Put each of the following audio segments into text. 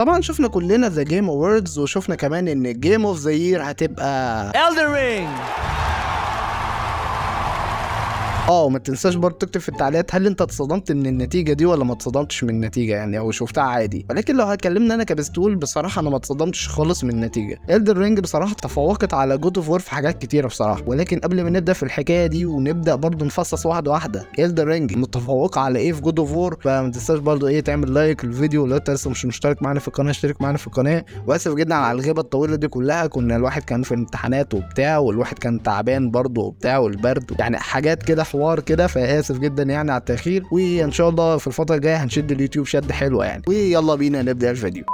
طبعا شفنا كلنا ذا جيم اووردز، وشفنا كمان ان جيم اوف ذا يير هتبقى Elden Ring. وما تنساش برضه تكتب في التعليقات هل انت اتصدمت من النتيجه دي ولا ما اتصدمتش من النتيجه يعني، او شفتها عادي. ولكن لو هتكلمنا انا كبستول، بصراحه انا ما اتصدمتش خالص من النتيجه. Elden Ring بصراحه تفوقت على جود اوف وور في حاجات كتيره بصراحه. ولكن قبل ما نبدا في الحكايه دي ونبدا برضه نفصص واحده واحده Elden Ring متفوقه على ايه في جود اوف وور، فما تنساش برضه تعمل لايك للفيديو. لو انت لسه مش مشترك معانا في القناه اشترك معانا في القناه. واسف جدا على الغيبه الطويله دي كلها، كنا الواحد كان في امتحانات وبتاع، والواحد كان تعبان برضه وبتاع، والبرد يعني حاجات كده حوار كده، فاسف جدا يعني على التاخير. وان شاء الله في الفتره الجايه هنشد اليوتيوب شد حلوه يعني. ويلا بينا نبدا الفيديو.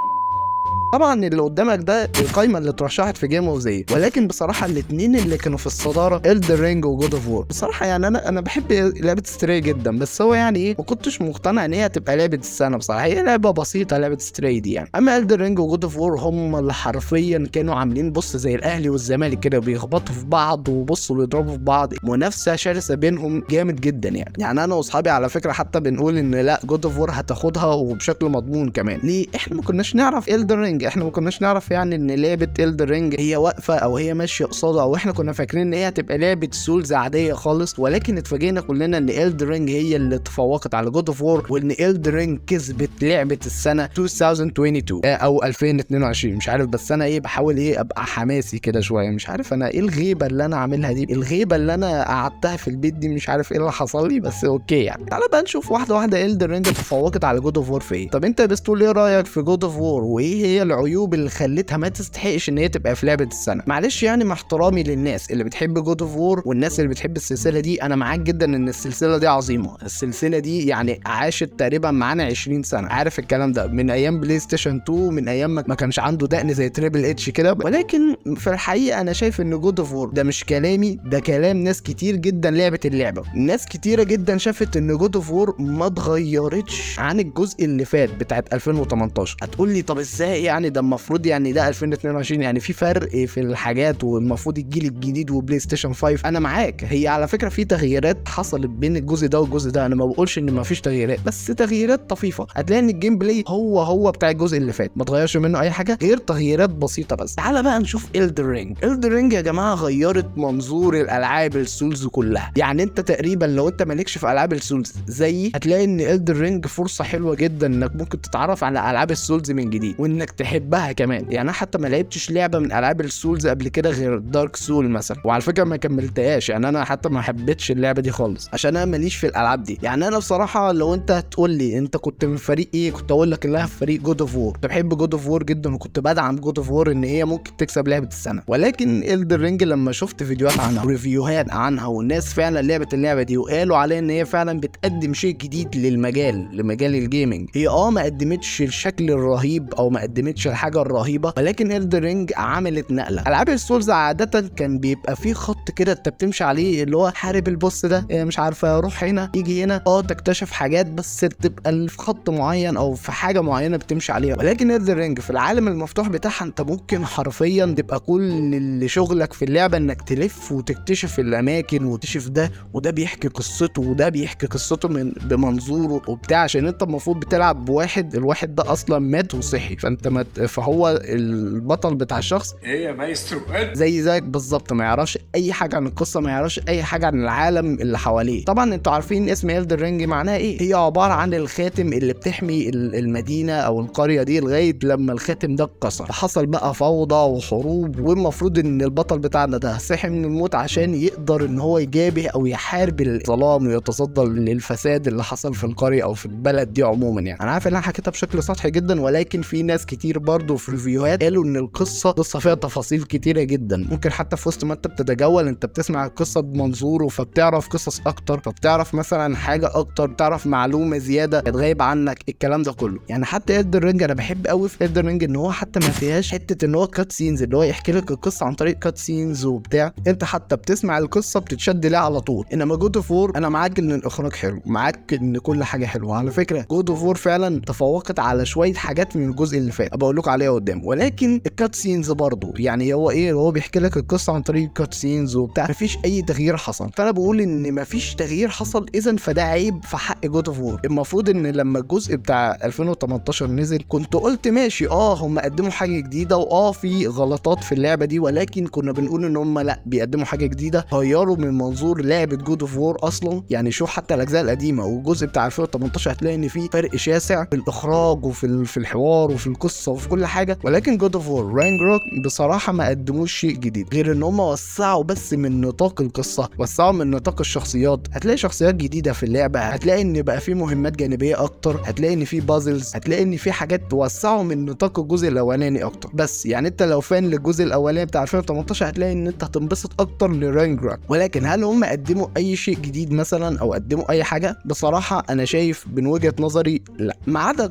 طبعا اللي قدامك ده القايمه اللي اترشحت في جيم اوف ذا يير، ولكن بصراحه الاثنين اللي كانوا في الصداره Elden Ring وجود اوف وور. بصراحه يعني انا بحب لعبه ستراي جدا، بس هو يعني ما كنتش مقتنع ان هي هتبقى لعبه السنه بصراحه. هي لعبه بسيطه لعبه ستراي دي يعني. اما Elden Ring وجود اوف وور هم اللي حرفيا كانوا عاملين بص زي الاهلي والزمالك كده، بيخبطوا في بعض وبصوا بيضربوا في بعض، منافسه شرسه بينهم جامد جدا يعني انا واصحابي على فكره حتى بنقول ان لا جود اوف وور هتاخدها وبشكل مضمون كمان. ليه؟ احنا ما كناش نعرف Elden Ring، احنا ما كناش نعرف يعني ان لعبه Elden Ring هي واقفه او هي ماشيه قصادها، او احنا كنا فاكرين ان هي هتبقى لعبه سولز عاديه خالص. ولكن اتفاجئنا كلنا ان Elden Ring هي اللي تفوقت على جود اوف وور، وان Elden Ring كسبت لعبه السنه 2022 او 2022 مش عارف. بس انا بحاول ابقى حماسي كده شويه، مش عارف انا ايه الغيبه اللي انا عاملها دي، الغيبه اللي انا قعدتها في البيت دي، مش عارف ايه اللي حصل لي، بس اوكي يعني. تعالى بقى نشوف واحده واحده Elden Ring تفوقت على جود اوف وور في ايه. طب انت بس تقول ايه رايك في جود اوف وور، وايه هي العيوب اللي خلتها ما تستحقش ان هي تبقى في لعبه السنه؟ معلش يعني مع احترامي للناس اللي بتحب جود اوف وور والناس اللي بتحب السلسله دي، انا معاك جدا ان السلسله دي عظيمه. السلسله دي يعني عاشت تقريبا معانا 20 سنه، عارف الكلام ده، من ايام بلاي ستيشن 2، من ايام ما كانش عنده دقن زي تريبل اتش كده. ولكن في الحقيقه انا شايف ان جود اوف وور ده مش كلامي، ده كلام ناس كتير جدا لعبت اللعبه. ناس كتيره جدا شافت ان جود اوف وور ما اتغيرتش عن الجزء اللي فات بتاعت 2018. هتقول لي طب ازاي يعني، ده المفروض يعني ده 2022 يعني في فرق في الحاجات، والمفروض الجيل الجديد وبلاي ستيشن 5. انا معاك، هي على فكره في تغييرات حصلت بين الجزء ده والجزء ده، انا ما بقولش ان ما فيش تغييرات، بس تغييرات طفيفه. هتلاقي ان الجيم بلاي هو بتاع الجزء اللي فات، ما اتغيرش منه اي حاجه غير تغييرات بسيطه بس. تعال بقى نشوف Elden Ring يا جماعه غيرت منظور الالعاب السولز كلها. يعني انت تقريبا لو انت مالكش في العاب السولز زيي، هتلاقي ان Elden Ring فرصه حلوه جدا انك ممكن تتعرف على العاب السولز من جديد، وانك تحبها كمان. يعني انا حتى ما لعبتش لعبه من العاب السولز قبل كده غير دارك سول مثلا، وعلى فكره ما كملتهاش يعني. انا حتى ما حبيتش اللعبه دي خالص عشان انا ماليش في الالعاب دي. يعني انا بصراحه لو انت هتقول لي انت كنت من فريق ايه، كنت اقول لك ان انا في فريق جود اوف وور. كنت بحب جود اوف وور جدا، وكنت بدعم جود اوف وور ان هي ممكن تكسب لعبه السنه. ولكن Elden Ring لما شفت فيديوهات عنها وريفيوهات عنها، والناس فعلا لعبت اللعبه دي وقالوا عليها ان هي فعلا بتقدم شيء جديد لمجال الجيمنج. هي ما قدمتش الشكل الرهيب او ما قدمتش الحاجه الرهيبه، ولكن Elden Ring عملت نقله. العاب السولز عاده كان بيبقى فيه خط كده انت بتمشي عليه، اللي هو حارب البوس ده مش عارفه روح هنا يجي هنا، تكتشف حاجات، بس تبقى في خط معين او في حاجه معينه بتمشي عليها. ولكن Elden Ring في العالم المفتوح بتاعها انت ممكن حرفيا تبقى كل اللي شغلك في اللعبه انك تلف وتكتشف الاماكن وتكتشف ده، وده بيحكي قصته وده بيحكي قصته بمنظوره وبتاع، عشان انت المفروض بتلعب بواحد، الواحد ده اصلا مات وصحي، فانت فهو البطل بتاع الشخص يا مايسترو زي زيك بالظبط، ما يعرفش اي حاجه عن القصه، ما يعرفش اي حاجه عن العالم اللي حواليه. طبعا انتوا عارفين اسم Elden Ring معناه ايه، هي عباره عن الخاتم اللي بتحمي المدينه او القريه دي لغايه لما الخاتم ده اتكسر، فحصل بقى فوضى وحروب، والمفروض ان البطل بتاعنا ده صحي من الموت عشان يقدر ان هو يجابه او يحارب الظلام ويتصدى للفساد اللي حصل في القريه او في البلد دي عموما. يعني انا عارف ان انا حكيتها بشكل سطحي جدا، ولكن في ناس كتير برضو في ريفيوهات قالوا ان القصه فيها تفاصيل كتيره جدا. ممكن حتى في وسط ما انت بتتجول انت بتسمع القصه بمنظوره، فبتعرف قصص اكتر، فبتعرف مثلا حاجه اكتر، بتعرف معلومه زياده كانت غايبه عنك، الكلام ده كله. يعني حتى Elden Ring انا بحب قوي في Elden Ring ان هو حتى ما فيهاش حته ان هو كات سينز، اللي هو يحكي لك القصه عن طريق كات سينز وبتاع، انت حتى بتسمع القصه بتتشد ليها على طول. انما جود اوف وور انا معاك ان الاخراج حلو، معاك ان كل حاجه حلوه. على فكره جود اوف وور فعلا تفوقت على شويه حاجات من الجزء اللي فات، بقول لكم عليها قدام. ولكن الكات سينز برضه يعني هو ايه، هو بيحكي لك القصه عن طريق الكات سينز وبتاع، مفيش اي تغيير حصل. فانا بقول ان مفيش تغيير حصل، اذا فده عيب في حق جود اوف وور. المفروض ان لما الجزء بتاع 2018 نزل كنت قلت ماشي هم قدموا حاجه جديده في غلطات في اللعبه دي، ولكن كنا بنقول ان هم لا بيقدموا حاجه جديده، غيروا من منظور لعبه جود اوف وور اصلا. يعني شوف حتى الاجزاء القديمه والجزء بتاع 2018 هتلاقي ان في فرق شاسع في الاخراج وفي الحوار وفي القصه وفي كل حاجه. ولكن جود اوف وور راجناروك بصراحه ما قدموش شيء جديد غير ان هم وسعوا بس من نطاق القصه، وسعوا من نطاق الشخصيات. هتلاقي شخصيات جديده في اللعبه، هتلاقي ان بقى في مهمات جانبيه اكتر، هتلاقي ان في بازلز، هتلاقي ان في حاجات توسعوا من نطاق الجزء الاولاني اكتر. بس يعني انت لو فان للجزء الاولاني بتاع 2018 هتلاقي ان انت هتنبسط اكتر لراجناروك. ولكن هل هم قدموا اي شيء جديد مثلا او قدموا اي حاجه؟ بصراحه انا شايف من وجهه نظري لا، ما عدا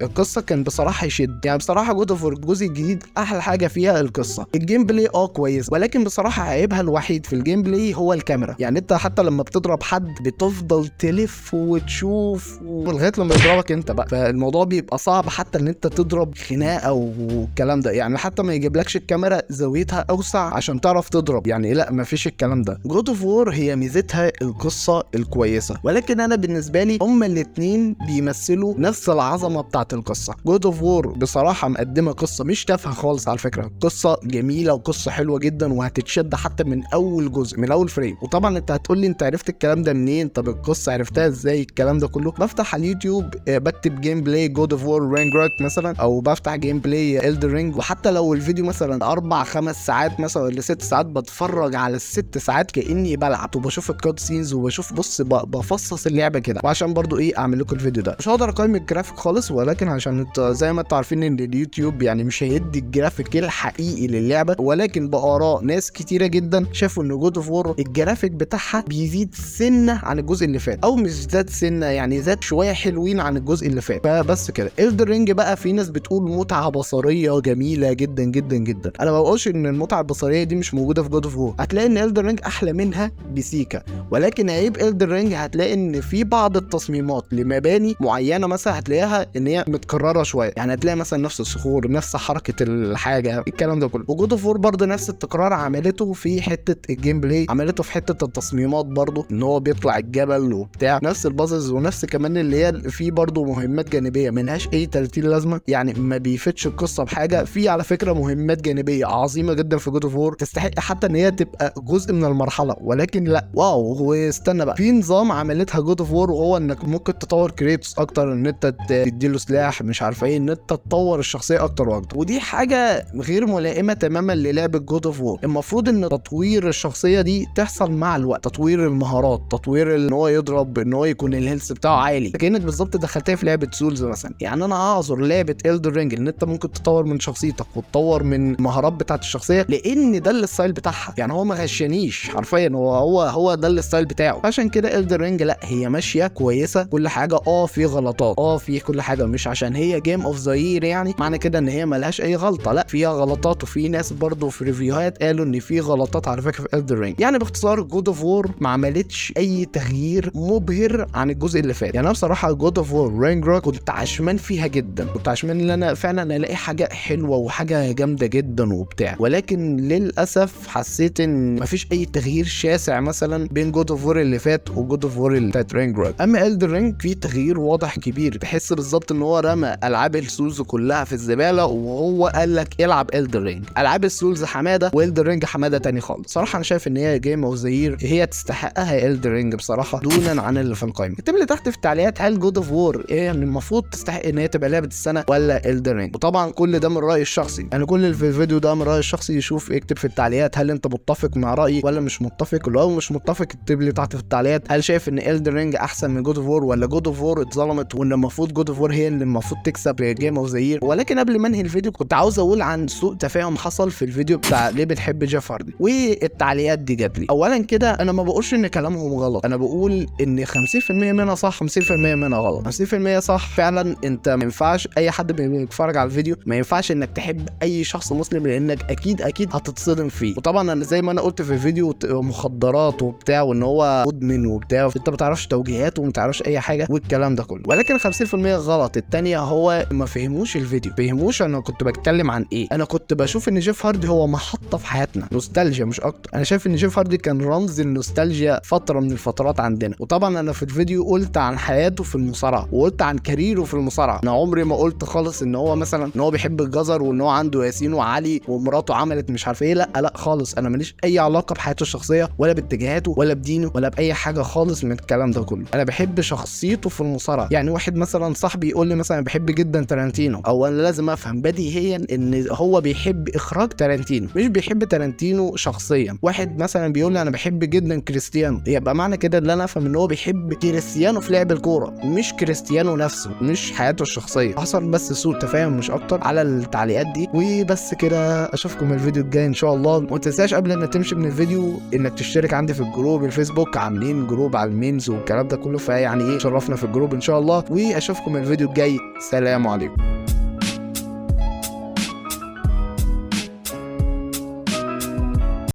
القصه كان بصراحه يشد. يعني بصراحه جود اوف وور الجزء الجديد احلى حاجه فيها القصه. الجيم بلاي كويس، ولكن بصراحه عيبها الوحيد في الجيم بلاي هو الكاميرا. يعني انت حتى لما بتضرب حد بتفضل تلف وتشوف لغايه لما يضربك انت بقى، فالموضوع بيبقى صعب حتى ان انت تضرب خناقه والكلام ده. يعني حتى ما يجيبلكش الكاميرا زاويتها اوسع عشان تعرف تضرب، يعني لا ما فيش الكلام ده. جود اوف وور هي ميزتها القصه الكويسه، ولكن انا بالنسبه لي هما الاثنين بيمثلوا نفس العظمه بتاعه القصه. جود اوف وور بصراحه مقدمه قصه مش تافهه خالص على فكره، قصه جميله وقصه حلوه جدا وهتتشد حتى من اول جزء، من اول فريم. وطبعا انت هتقول لي انت عرفت الكلام ده منين؟ طب القصه عرفتها ازاي؟ الكلام ده كله بفتح على اليوتيوب بكتب جيم بلاي جود اوف وور راجناروك مثلا، او بفتح جيم بلاي إلدر رينج، وحتى لو الفيديو مثلا 4-5 ساعات مثلا ولا 6 ساعات بتفرج على ال6 ساعات كاني بلعب وبشوف الكات سينز وبشوف بفصص اللعبه كده. وعشان برضو اعمل لكم الفيديو ده مش هقدر اقيم الجرافيك خالص، ولكن عشان زي ما انتوا عارفين ان اليوتيوب يعني مش هيدي الجرافيك الحقيقي للعبه. ولكن باراء ناس كتيره جدا شافوا ان جود اوف وور الجرافيك بتاعها بيزيد سنه عن الجزء اللي فات، او مش زاد سنه يعني زاد شويه حلوين عن الجزء اللي فات. فبس كده. إلدر رينج بقى في ناس بتقول متعه بصريه جميله جدا جدا جدا. انا ما بقولش ان المتعه البصريه دي مش موجوده في جود اوف وور، هتلاقي ان إلدر رينج احلى منها بسيكا. ولكن عيب إلدر رينج هتلاقي ان في بعض التصميمات لمباني معينه مثلا هتلاقيها ان هي متكرره شويه، يعني هتلاقي مثلا نفس الصخور، نفس حركه الحاجه، الكلام ده كله. وجود اوف وور برضه نفس التكرار عملته في حته الجيم بلاي، عملته في حته التصميمات برضه، ان هو بيطلع الجبل وبتاع، نفس البازلز ونفس كمان اللي هي في برضه مهمات جانبيه منهاش اي 30 لازمه، يعني ما بيفتش القصه بحاجه. في على فكره مهمات جانبيه عظيمه جدا في جود اوف وور تستحق حتى ان هي تبقى جزء من المرحله، ولكن لا. واستنى بقى، في نظام عملتها جود اوف وور وهو انك ممكن تطور كريتوس اكتر، ان انت تديله سلاح مش عارف ايه، ان انت تطور الشخصيه اكتر واكتر. ودي حاجه غير ملائمه تماما للعبه جود اوف وور. المفروض ان تطوير الشخصيه دي تحصل مع الوقت، تطوير المهارات، تطوير ان هو يضرب، ان هو يكون الهيلث بتاعه عالي. كانك بالظبط دخلتها في لعبه سولز مثلا. يعني انا اعذر لعبه إلدر رينج ان انت ممكن تطور من شخصيتك وتطور من المهارات بتاعه الشخصيه، لان ده الستايل بتاعها. يعني هو ما غشنيش حرفيا، هو ده الستايل بتاعه. عشان كده إلدر رينج لا هي ماشيه كويسه كل حاجه، في غلطات، في كل حاجه، مش عشان هي جيم اوف ذا يير يعني معنى كده ان هي ملهاش اي غلطه، لا فيها غلطات. وفي ناس برضو في ريفيوهات قالوا ان في غلطات على فكره في إلدر رينج. يعني باختصار جود اوف وور ما عملتش اي تغيير مبهر عن الجزء اللي فات. يعني انا بصراحه جود اوف وور راجناروك كنت عشمان فيها جدا، كنت عشمان ان انا فعلا الاقي حاجه حلوه وحاجه جامده جدا وبتاع. ولكن للاسف حسيت ان مفيش اي تغيير شاسع مثلا بين جود اوف وور اللي فات وجود اوف وور اللي بتاعت راجناروك. اما إلدر رينج في تغيير واضح كبير، تحس بالظبط ان هو رمى العاب السولز كلها في الزباله وهو قال لك العب إلدر رينج. العاب السولز حماده وإلدر رينج حماده تاني خالص. صراحه انا شايف ان هي جيم اوف ذا يير، هي تستحقها إلدر رينج بصراحه دونا عن اللي في القائمه. اكتب لي تحت في التعليقات هل جود اوف وور يعني المفروض تستحق ان هي تبقى لعبه السنه ولا إلدر رينج. وطبعا كل ده من رايي الشخصي، انا كل اللي في الفيديو ده من رايي الشخصي. يشوف اكتب في التعليقات هل انت متفق مع رايي ولا مش متفق. لو مش متفق اكتب لي تحت في التعليقات هل شايف ان إلدر رينج احسن من جود اوف وور، ولا جود اوف وور اتظلمت وان المفروض جود اوف وور هي اللي المفروض تكسب جيم اوف ذا يير. ولكن قبل ما انهي الفيديو كنت عاوز اقول عن سوء تفاهم حصل في الفيديو بتاع ليه بتحب جيف هاردي، والتعليقات دي جات لي. اولا كده انا ما بقولش ان كلامهم غلط، انا بقول ان 50% منها صح 50% منها غلط. 50% صح فعلا، انت ما ينفعش اي حد بيتفرج على الفيديو ما ينفعش انك تحب اي شخص مسلم، لانك اكيد هتتصدم فيه. وطبعا انا زي ما انا قلت في الفيديو مخدرات وبتاع وان هو مدمن وبتاع، انت ما تعرفش توجيهاته وما تعرفش اي حاجه والكلام ده كله. ولكن 50% غلط. الثانيه هو ما فهموش الفيديو، فهموش انا كنت بتكلم عن ايه. انا كنت بشوف ان جيف هاردي هو محطه في حياتنا، نوستالجيا مش اكتر. انا شايف ان جيف هاردي كان رمز النوستالجيا فتره من الفترات عندنا. وطبعا انا في الفيديو قلت عن حياته في المصارعه، وقلت عن كاريره في المصارعه. انا عمري ما قلت خالص ان هو مثلا ان هو بيحب الجزر وان هو عنده ياسين وعلي ومراته عملت مش عارف ايه. لا خالص، انا ماليش اي علاقه بحياته الشخصيه ولا باتجاهاته ولا بدينه ولا باي حاجه خالص من الكلام ده كله. انا بحب شخصيته في المصارعه. يعني واحد مثلا صاحبي يقول لي مثلا بحب جدا تارانتينو، او انا لازم افهم بديهيا ان هو بيحب اخراج تارانتينو، مش بيحب تارانتينو شخصيا. واحد مثلا بيقول لي انا بحب جدا كريستيانو، يبقى معنى كده ان انا افهم ان هو بيحب كريستيانو في لعب الكوره، مش كريستيانو نفسه، مش حياته الشخصيه. حصل بس سوء تفاهم مش اكتر على التعليقات دي. وبس كده، اشوفكم الفيديو الجاي ان شاء الله. وما تنساش قبل ما تمشي من الفيديو انك تشترك عندي في الجروب الفيسبوك، عاملين جروب على الميمز والكلام ده كله، فيعني ايه شرفنا في الجروب ان شاء الله. واشوفكم الفيديو الجاي، سلام عليكم.